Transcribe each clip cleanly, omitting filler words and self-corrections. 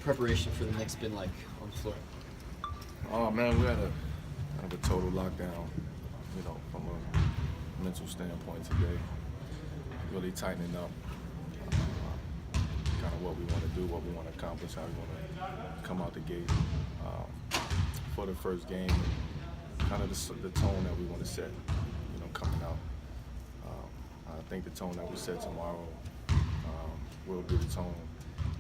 preparation for the Knicks been like on the floor? Oh man, we had a total lockdown, from a mental standpoint today. Really tightening up kind of what we want to do, what we want to accomplish, how we want to come out the gate for the first game, kind of the tone that we want to set, coming out. I think the tone that we set tomorrow will be the tone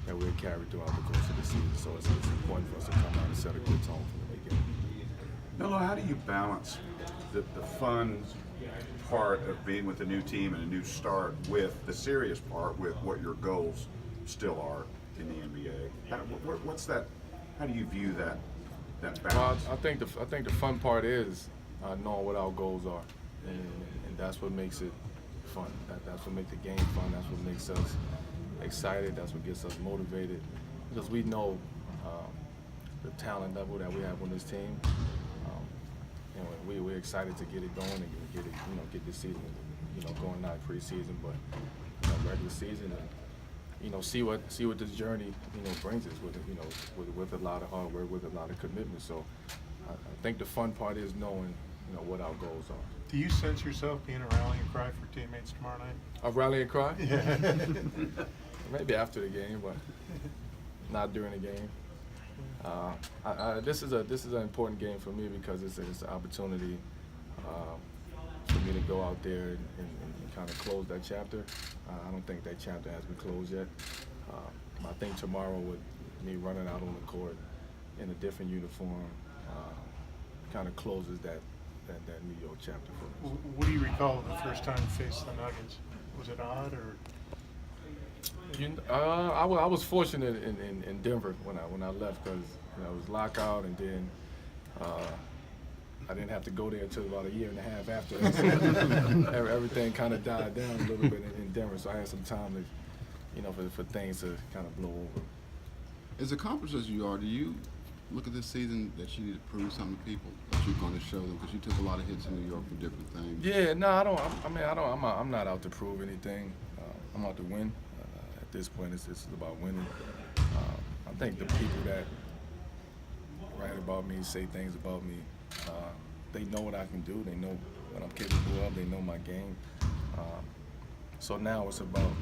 that we'll carry throughout the course of the season. So it's important for us to come out and set a good tone from the beginning. Melo, how do you balance the fun part of being with a new team and a new start with the serious part, with what your goals still are in the NBA? What's that? How do you view that balance? Well, I think the fun part is knowing what our goals are, and that's what makes it fun. That's what makes the game fun. That's what makes us excited. That's what gets us motivated, because we know the talent level that we have on this team. We're excited to get it going and get this season, going not preseason, but regular season, and see what this journey brings us with a lot of hard work, with a lot of commitment. So I think the fun part is knowing what our goals are. Do you sense yourself being a rallying cry for teammates tomorrow night? A rallying cry? Yeah. Maybe after the game, but not during the game. This is an important game for me because it's an opportunity for me to go out there and kind of close that chapter. I don't think that chapter has been closed yet. I think tomorrow with me running out on the court in a different uniform kind of closes that New York chapter for us. What do you recall the first time you faced the Nuggets? Was it odd or? I was fortunate in Denver when I left, because it was lockout, and then I didn't have to go there until about a year and a half after that. So everything kind of died down a little bit in Denver, so I had some time to, for things to kind of blow over. As accomplished as you are, do you look at this season that you need to prove something to people, that you're going to show them, because you took a lot of hits in New York for different things? Yeah, no, I don't. I'm not out to prove anything. I'm out to win. At this point, it's about winning. I think the people that write about me, say things about me, they know what I can do. They know what I'm capable of. They know my game. So now it's about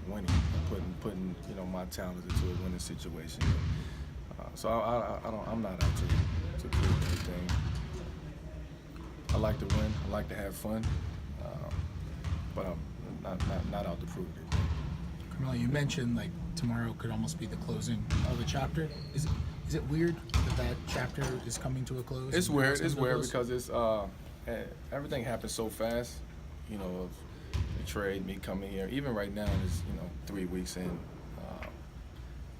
winning, and putting my talent into a winning situation. So I'm not out to prove anything. I like to win. I like to have fun, but I'm not out to prove it. Carmelo, you mentioned like tomorrow could almost be the closing of a chapter. Is it weird that chapter is coming to a close? It's weird. It's weird because it's everything happens so fast. The trade, me coming here. Even right now, it's 3 weeks in.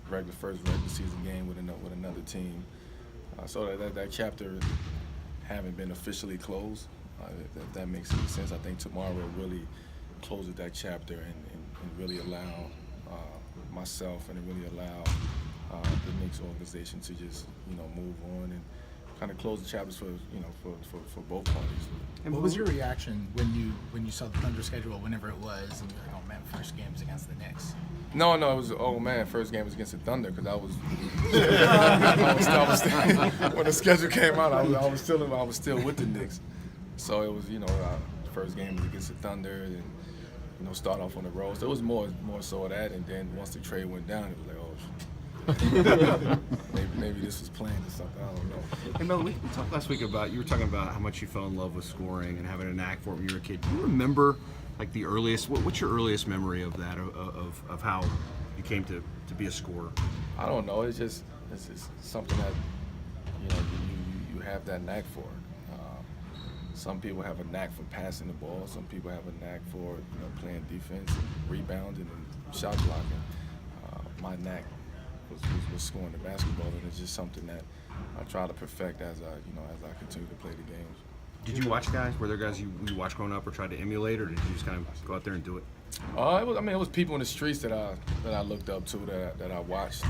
First regular season game with another team. So that chapter haven't been officially closed. If that makes any sense. I think tomorrow really closes that chapter and really allow myself and really allow the Knicks organization to just move on and kind of close the chapters for both parties. And what was your reaction when you saw the Thunder schedule, whenever it was, and you're like, oh man, first game's against the Knicks? No, it was, oh man, first game was against the Thunder, because I was when the schedule came out, I was still with the Knicks. So it was, first game was against the Thunder, and start off on the road. So it was more so of that, and then once the trade went down, it was like, oh, maybe this was planned or something. I don't know. Hey Mel, we talked last week about, you were talking about how much you fell in love with scoring and having a knack for it when you were a kid. Do you remember like the earliest? What's your earliest memory of that? Of how you came to be a scorer? I don't know. It's just something that you have that knack for. Some people have a knack for passing the ball. Some people have a knack for playing defense, and rebounding, and shot blocking. My knack was scoring the basketball, and it's just something that I try to perfect as I continue to play the games. Did you watch guys? Were there guys you watched growing up or tried to emulate, or did you just kind of go out there and do it? It was people in the streets that I looked up to, that I watched.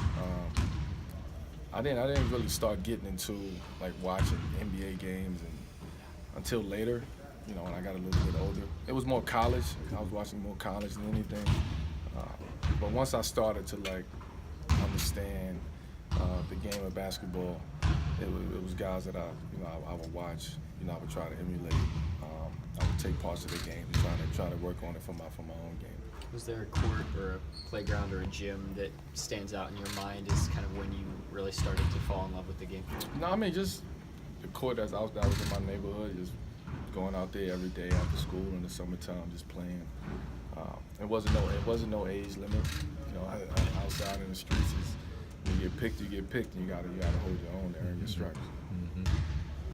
I didn't really start getting into like watching NBA games until later, when I got a little bit older. It was more college. I was watching more college than anything. But once I started to like understand the game of basketball, it was guys that I would watch. I would try to emulate. I would take parts of the game and try to work on it for my own game. Was there a court or a playground or a gym that stands out in your mind as kind of when you really started to fall in love with the game? No, I mean just the court that was in my neighborhood, just going out there every day after school in the summertime, just playing. It wasn't no age limit. Outside in the streets, you get picked, and you gotta hold your own to earn your stripes. Mm-hmm.